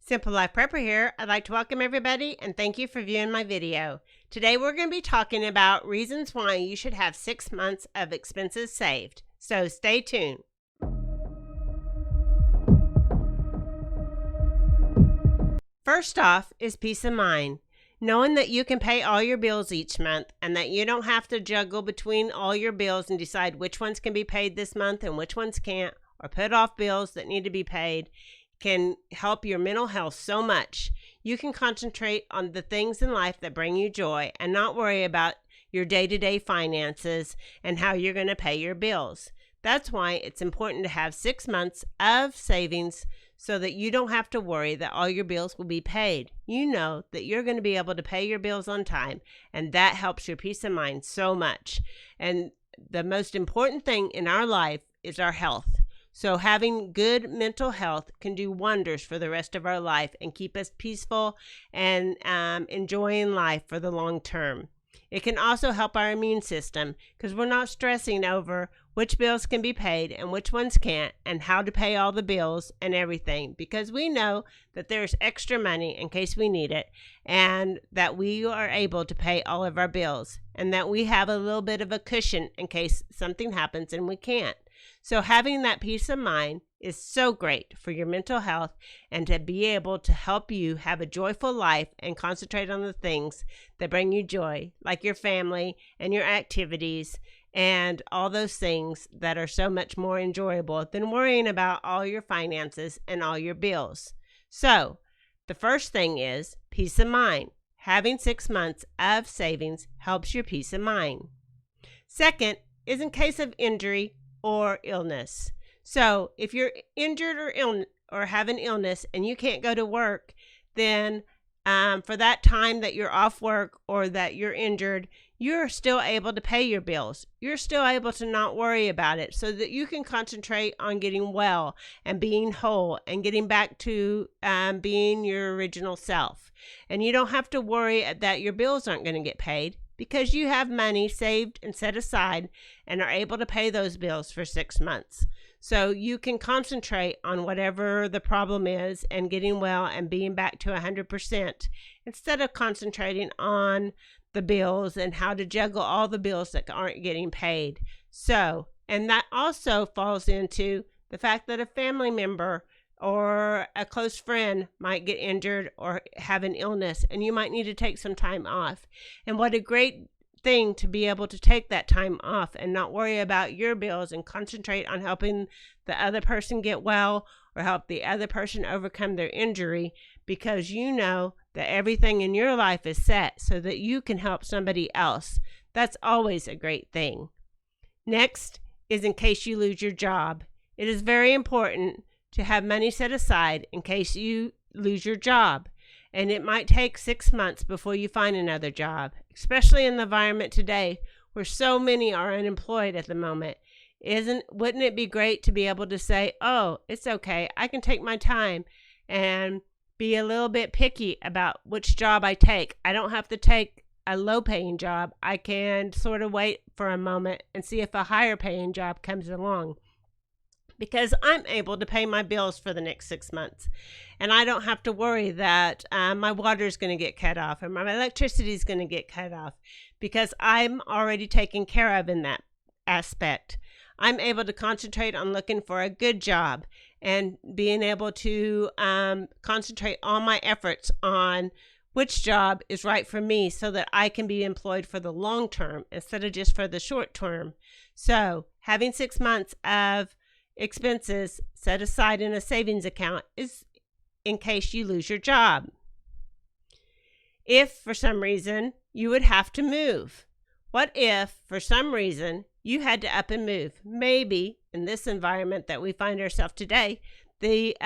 Simple Life Prepper here. I'd like to welcome everybody and thank you for viewing my video. Today we're going to be talking about reasons why you should have 6 months of expenses saved. So stay tuned. First off is peace of mind. Knowing that you can pay all your bills each month and that you don't have to juggle between all your bills and decide which ones can be paid this month and which ones can't, or put off bills that need to be paid, can help your mental health so much. You can concentrate on the things in life that bring you joy and not worry about your day-to-day finances and how you're going to pay your bills. That's why it's important to have 6 months of savings so that you don't have to worry that all your bills will be paid. You know that you're going to be able to pay your bills on time, and that helps your peace of mind so much. And the most important thing in our life is our health. So having good mental health can do wonders for the rest of our life and keep us peaceful and enjoying life for the long term. It can also help our immune system because we're not stressing over which bills can be paid and which ones can't and how to pay all the bills and everything, because we know that there's extra money in case we need it and that we are able to pay all of our bills and that we have a little bit of a cushion in case something happens and we can't. So having that peace of mind is so great for your mental health and to be able to help you have a joyful life and concentrate on the things that bring you joy, like your family and your activities and all those things that are so much more enjoyable than worrying about all your finances and all your bills. So the first thing is peace of mind. Having 6 months of savings helps your peace of mind. Second is in case of injury or illness. So if you're injured or have an illness and you can't go to work, then for that time that you're off work or that you're injured, you're still able to pay your bills. You're still able to not worry about it so that you can concentrate on getting well and being whole and getting back to being your original self. And you don't have to worry that your bills aren't going to get paid, because you have money saved and set aside and are able to pay those bills for 6 months. So you can concentrate on whatever the problem is and getting well and being back to 100% instead of concentrating on the bills and how to juggle all the bills that aren't getting paid. So, and that also falls into the fact that a family member or a close friend might get injured or have an illness and you might need to take some time off. And what a great thing to be able to take that time off and not worry about your bills and concentrate on helping the other person get well or help the other person overcome their injury, because you know that everything in your life is set so that you can help somebody else. That's always a great thing. Next is in case you lose your job. It is very important to have money set aside in case you lose your job. And it might take 6 months before you find another job, especially in the environment today where so many are unemployed at the moment. Wouldn't it be great to be able to say, oh, it's okay, I can take my time and be a little bit picky about which job I take. I don't have to take a low-paying job. I can sort of wait for a moment and see if a higher-paying job comes along, because I'm able to pay my bills for the next 6 months. And I don't have to worry that my water is going to get cut off or my electricity is going to get cut off, because I'm already taken care of in that aspect. I'm able to concentrate on looking for a good job and being able to concentrate all my efforts on which job is right for me so that I can be employed for the long term instead of just for the short term. So having 6 months of expenses set aside in a savings account is in case you lose your job. If for some reason you would have to move, what if for some reason you had to up and move? Maybe in this environment that we find ourselves today, the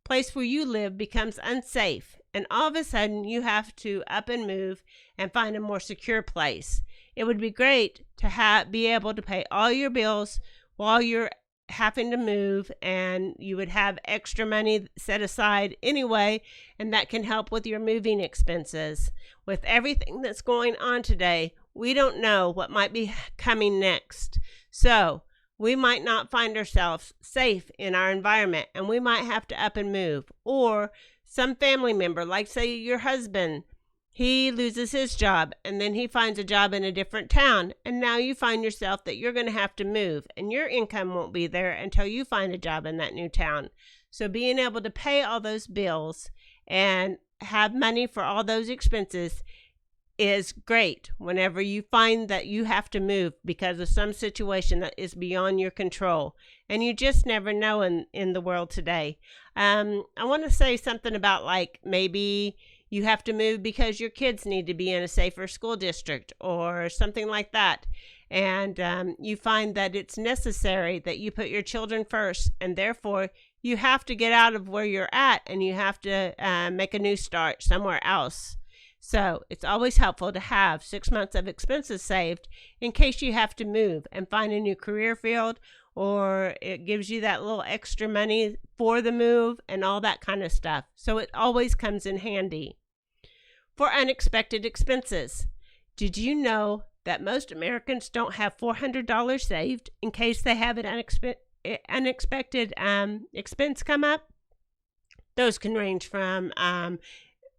place where you live becomes unsafe and all of a sudden you have to up and move and find a more secure place. It would be great to be able to pay all your bills while you're having to move, and you would have extra money set aside anyway, and that can help with your moving expenses. With everything that's going on today, we don't know what might be coming next. So we might not find ourselves safe in our environment and we might have to up and move, or some family member, like say your husband, he loses his job and then he finds a job in a different town. And now you find yourself that you're going to have to move and your income won't be there until you find a job in that new town. So being able to pay all those bills and have money for all those expenses is great whenever you find that you have to move because of some situation that is beyond your control. And you just never know in the world today. I want to say something about like maybe you have to move because your kids need to be in a safer school district or something like that. And you find that it's necessary that you put your children first, and therefore you have to get out of where you're at and you have to make a new start somewhere else. So it's always helpful to have 6 months of expenses saved in case you have to move and find a new career field, or it gives you that little extra money for the move and all that kind of stuff. So it always comes in handy. For unexpected expenses, did you know that most Americans don't have $400 saved in case they have an unexpected expense come up? Those can range from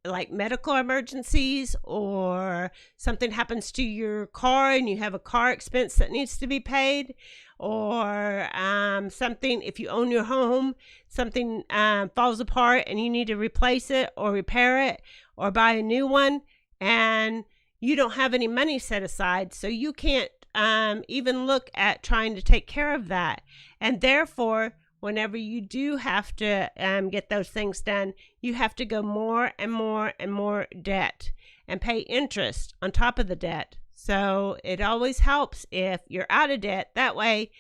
like medical emergencies, or something happens to your car and you have a car expense that needs to be paid, or something, if you own your home, something falls apart and you need to replace it or repair it or buy a new one, and you don't have any money set aside, so you can't even look at trying to take care of that. And therefore, whenever you do have to get those things done, you have to go more and more and more debt and pay interest on top of the debt. So it always helps if you're out of debt. That way,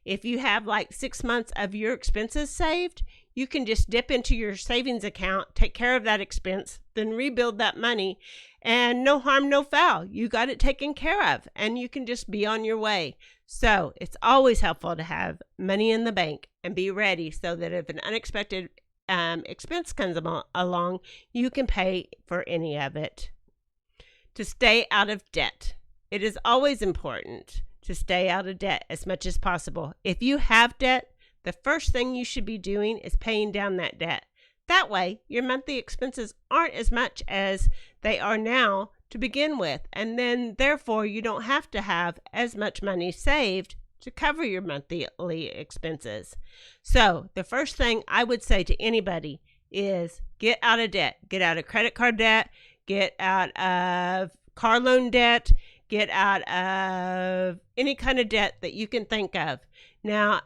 if you have like 6 months of your expenses saved, you can just dip into your savings account, take care of that expense, then rebuild that money, and no harm, no foul. You got it taken care of, and you can just be on your way. So it's always helpful to have money in the bank and be ready so that if an unexpected expense comes along, you can pay for any of it. To stay out of debt. It is always important to stay out of debt as much as possible. If you have debt, the first thing you should be doing is paying down that debt. That way, your monthly expenses aren't as much as they are now to begin with, and then therefore you don't have to have as much money saved to cover your monthly expenses. So the first thing I would say to anybody is get out of debt. Get out of credit card debt, get out of car loan debt, get out of any kind of debt that you can think of. Now,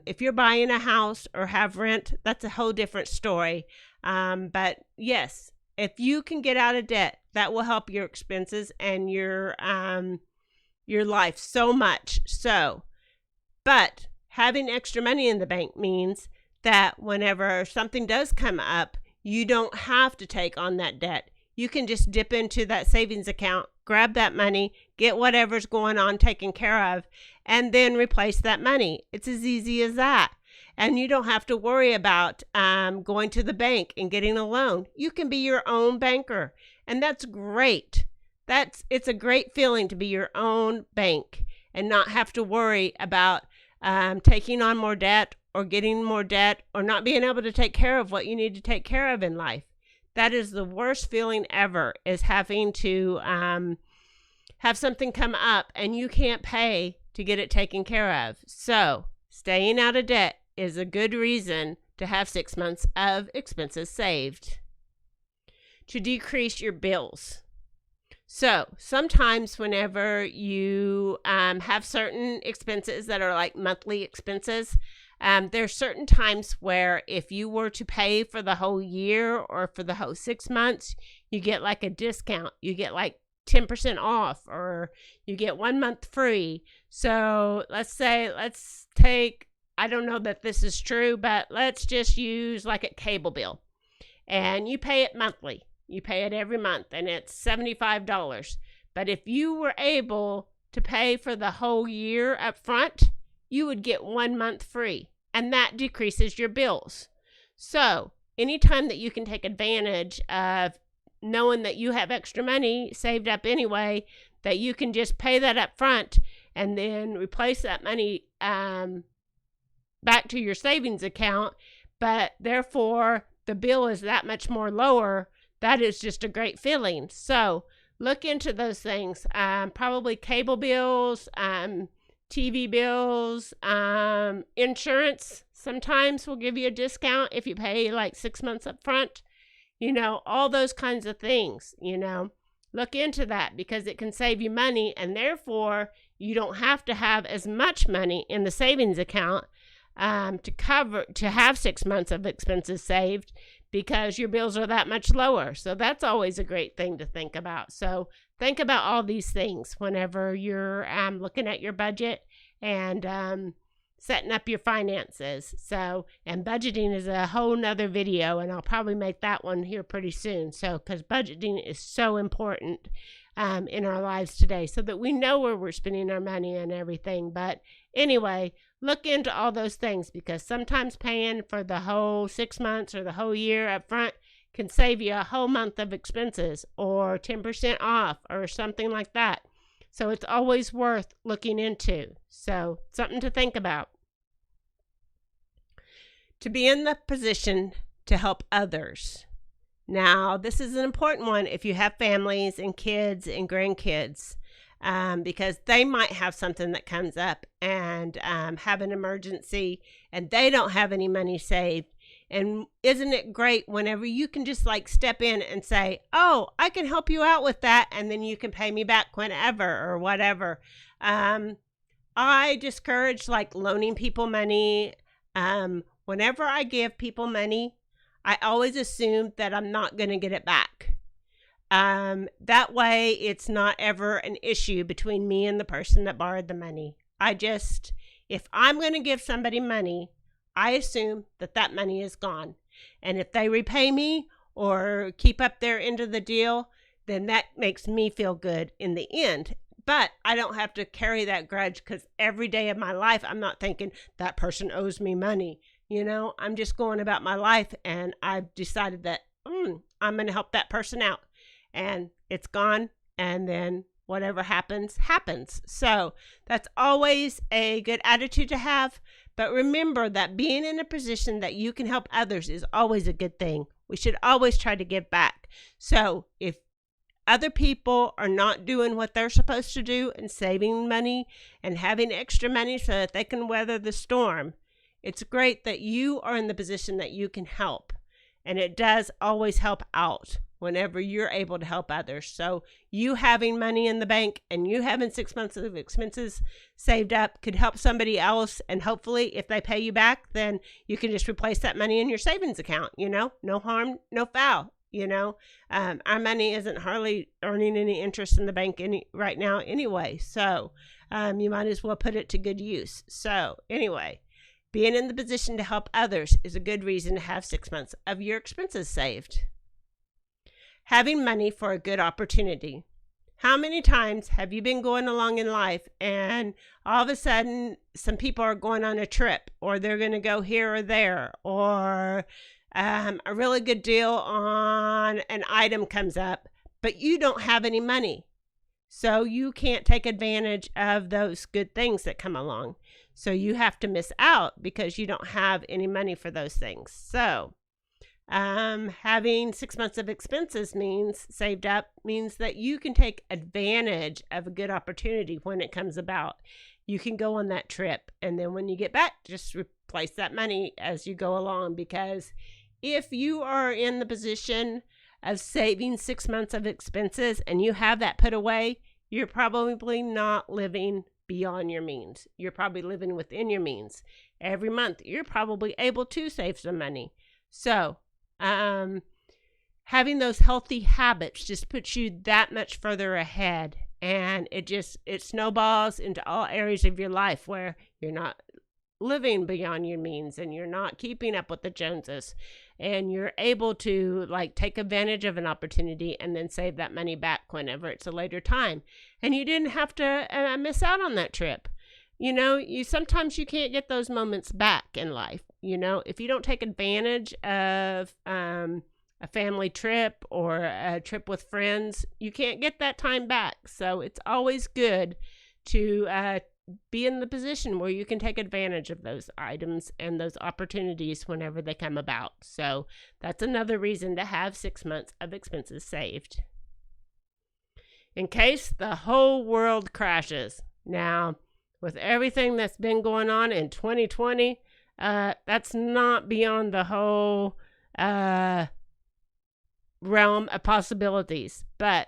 if you're buying a house or have rent, that's a whole different story. But yes, if you can get out of debt, that will help your expenses and your life so much. So, but having extra money in the bank means that whenever something does come up, you don't have to take on that debt. You can just dip into that savings account, grab that money, get whatever's going on taken care of, and then replace that money. It's as easy as that. And you don't have to worry about going to the bank and getting a loan. You can be your own banker, and that's great. It's a great feeling to be your own bank and not have to worry about taking on more debt or getting more debt or not being able to take care of what you need to take care of in life. That is the worst feeling ever, is having to have something come up and you can't pay to get it taken care of. So staying out of debt is a good reason to have 6 months of expenses saved. To decrease your bills. So sometimes whenever you have certain expenses that are like monthly expenses, there's certain times where if you were to pay for the whole year or for the whole 6 months, you get like a discount. You get like 10% off, or you get 1 month free. So let's take, I don't know that this is true, but let's just use like a cable bill, and you pay it monthly. You pay it every month, and it's $75. But if you were able to pay for the whole year up front, you would get 1 month free, and that decreases your bills. So anytime that you can take advantage of knowing that you have extra money saved up anyway, that you can just pay that up front and then replace that money back to your savings account, but therefore the bill is that much more lower, that is just a great feeling. So look into those things. Probably cable bills, TV bills, insurance sometimes will give you a discount if you pay like 6 months up front. All those kinds of things, Look into that because it can save you money, and therefore you don't have to have as much money in the savings account to have 6 months of expenses saved because your bills are that much lower. So that's always a great thing to think about. So think about all these things whenever you're looking at your budget and setting up your finances. And budgeting is a whole nother video, and I'll probably make that one here pretty soon. So, because budgeting is so important in our lives today, so that we know where we're spending our money and everything. But anyway, look into all those things because sometimes paying for the whole 6 months or the whole year up front can save you a whole month of expenses or 10% off or something like that. So it's always worth looking into. So something to think about. To be in the position to help others. Now, this is an important one if you have families and kids and grandkids, because they might have something that comes up and have an emergency and they don't have any money saved. And isn't it great whenever you can just like step in and say, oh, I can help you out with that, and then you can pay me back whenever or whatever. I discourage like loaning people money. Whenever I give people money, I always assume that I'm not going to get it back. That way it's not ever an issue between me and the person that borrowed the money. If I'm going to give somebody money, I assume that money is gone. And if they repay me or keep up their end of the deal, then that makes me feel good in the end. But I don't have to carry that grudge because every day of my life, I'm not thinking that person owes me money. I'm just going about my life, and I've decided that I'm going to help that person out. And it's gone, and then whatever happens, happens. So that's always a good attitude to have. But remember that being in a position that you can help others is always a good thing. We should always try to give back. So if other people are not doing what they're supposed to do and saving money and having extra money so that they can weather the storm, it's great that you are in the position that you can help. And it does always help out whenever you're able to help others. So you having money in the bank and you having 6 months of expenses saved up could help somebody else. And hopefully if they pay you back, then you can just replace that money in your savings account. No harm, no foul. Our money isn't hardly earning any interest in the bank right now anyway. So you might as well put it to good use. So anyway, being in the position to help others is a good reason to have 6 months of your expenses saved. Having money for a good opportunity. How many times have you been going along in life and all of a sudden some people are going on a trip, or they're going to go here or there, or a really good deal on an item comes up, but you don't have any money. So you can't take advantage of those good things that come along. So you have to miss out because you don't have any money for those things. So having 6 months of expenses saved up means that you can take advantage of a good opportunity when it comes about. You can go on that trip, and then when you get back, just replace that money as you go along. Because if you are in the position of saving 6 months of expenses and you have that put away, you're probably not living beyond your means. You're probably living within your means. Every month, you're probably able to save some money. So having those healthy habits just puts you that much further ahead, and it snowballs into all areas of your life where you're not living beyond your means and you're not keeping up with the Joneses, and you're able to take advantage of an opportunity and then save that money back whenever it's a later time. And you didn't have to miss out on that trip. Sometimes you can't get those moments back in life. If you don't take advantage of a family trip or a trip with friends, you can't get that time back. So it's always good to be in the position where you can take advantage of those items and those opportunities whenever they come about. So that's another reason to have 6 months of expenses saved. In case the whole world crashes. Now, with everything that's been going on in 2020, that's not beyond the whole realm of possibilities. But,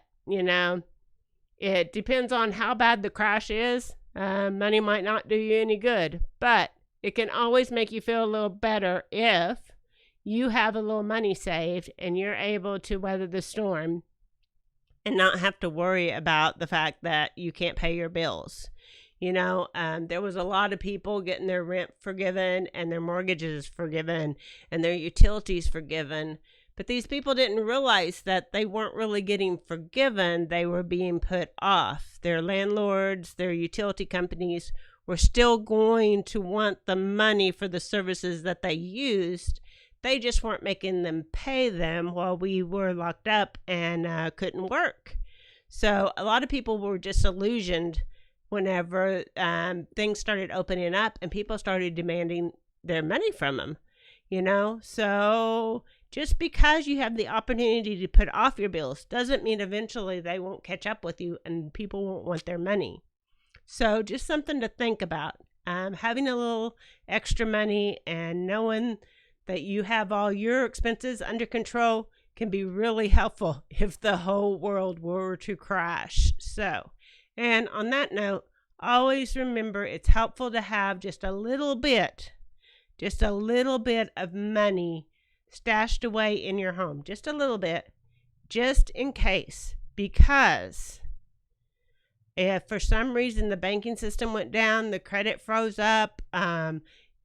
it depends on how bad the crash is. Money might not do you any good, but it can always make you feel a little better if you have a little money saved and you're able to weather the storm and not have to worry about the fact that you can't pay your bills. There was a lot of people getting their rent forgiven and their mortgages forgiven and their utilities forgiven. But these people didn't realize that they weren't really getting forgiven. They were being put off. Their landlords, their utility companies were still going to want the money for the services that they used. They just weren't making them pay them while we were locked up and couldn't work. So a lot of people were disillusioned whenever things started opening up and people started demanding their money from them, So just because you have the opportunity to put off your bills doesn't mean eventually they won't catch up with you and people won't want their money. So just something to think about. Having a little extra money and knowing that you have all your expenses under control can be really helpful if the whole world were to crash. So, and on that note, always remember it's helpful to have just a little bit of money stashed away in your home. Just a little bit, just in case. Because if for some reason the banking system went down, the credit froze up,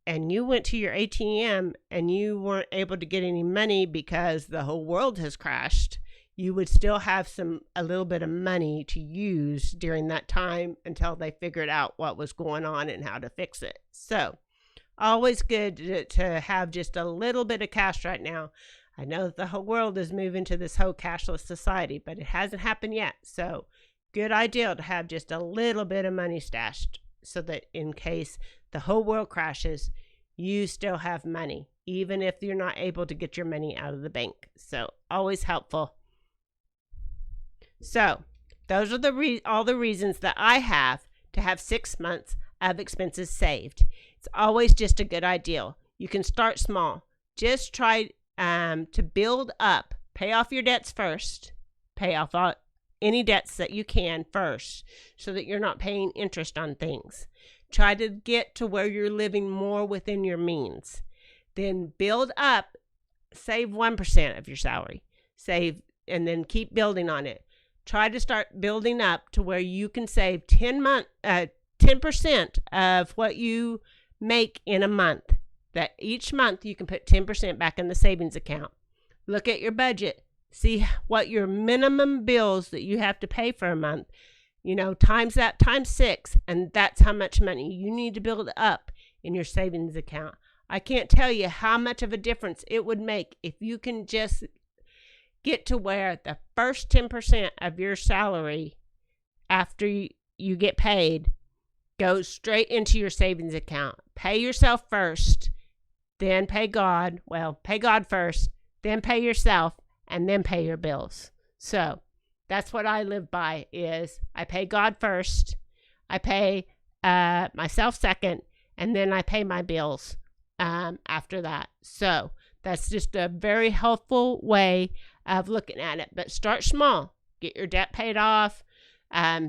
and you went to your ATM and you weren't able to get any money because the whole world has crashed, you would still have a little bit of money to use during that time until they figured out what was going on and how to fix it. So always good to have just a little bit of cash right now. I know that the whole world is moving to this whole cashless society, but it hasn't happened yet. So good idea to have just a little bit of money stashed so that in case the whole world crashes, you still have money, even if you're not able to get your money out of the bank. So always helpful. So those are all the reasons that I have to have 6 months of expenses saved. It's always just a good idea. You can start small. Just try to build up. Pay off your debts first. Pay off any debts that you can first so that you're not paying interest on things. Try to get to where you're living more within your means. Then build up. Save 1% of your salary. Save and then keep building on it. Try to start building up to where you can save 10% of what you make in a month. That each month you can put 10% back in the savings account. Look at your budget. See what your minimum bills that you have to pay for a month, times 6, and that's how much money you need to build up in your savings account. I can't tell you how much of a difference it would make if you can just get to where the first 10% of your salary after you get paid goes straight into your savings account. Pay yourself first, then pay God. Well, pay God first, then pay yourself, and then pay your bills. So that's what I live by is I pay God first, I pay myself second, and then I pay my bills after that. So that's just a very helpful way of looking at it. But start small. Get your debt paid off.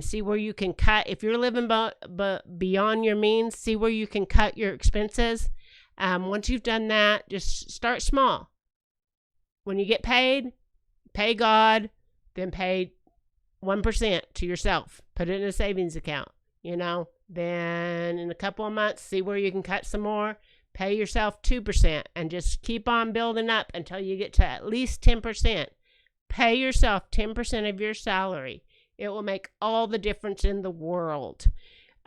See where you can cut. If you're living beyond your means, see where you can cut your expenses. Once you've done that, just start small. When you get paid, pay God, then pay 1% to yourself. Put it in a savings account, Then in a couple of months, see where you can cut some more. Pay yourself 2% and just keep on building up until you get to at least 10%. Pay yourself 10% of your salary. It will make all the difference in the world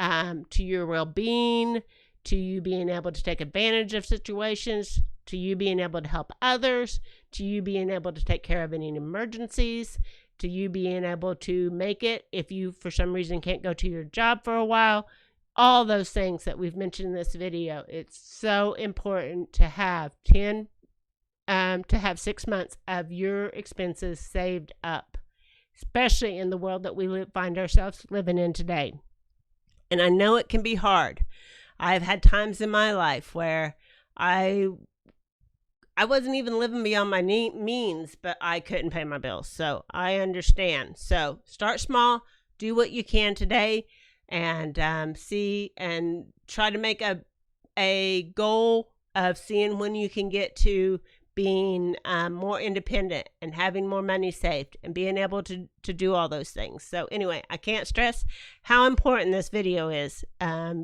to your well-being, to you being able to take advantage of situations, to you being able to help others, to you being able to take care of any emergencies, to you being able to make it if you, for some reason, can't go to your job for a while. all those things that we've mentioned in this video. It's so important to have 6 months of your expenses saved up, especially in the world that we find ourselves living in today. And I know it can be hard. I've had times in my life where I wasn't even living beyond my means, but I couldn't pay my bills. So I understand. So start small, do what you can today, and see and try to make a goal of seeing when you can get to being more independent and having more money saved and being able to do all those things. So anyway, I can't stress how important this video is,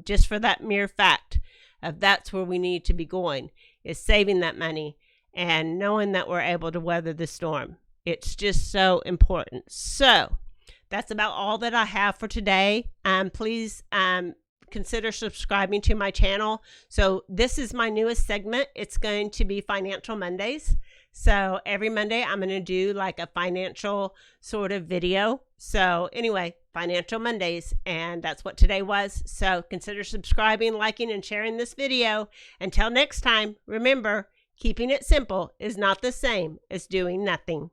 just for that mere fact of that's where we need to be going, is saving that money and knowing that we're able to weather the storm. It's just so important. So that's about all that I have for today. Please consider subscribing to my channel. So this is my newest segment. It's going to be Financial Mondays. So every Monday I'm going to do like a financial sort of video. So anyway, Financial Mondays, and that's what today was. So consider subscribing, liking, and sharing this video. Until next time, remember, keeping it simple is not the same as doing nothing.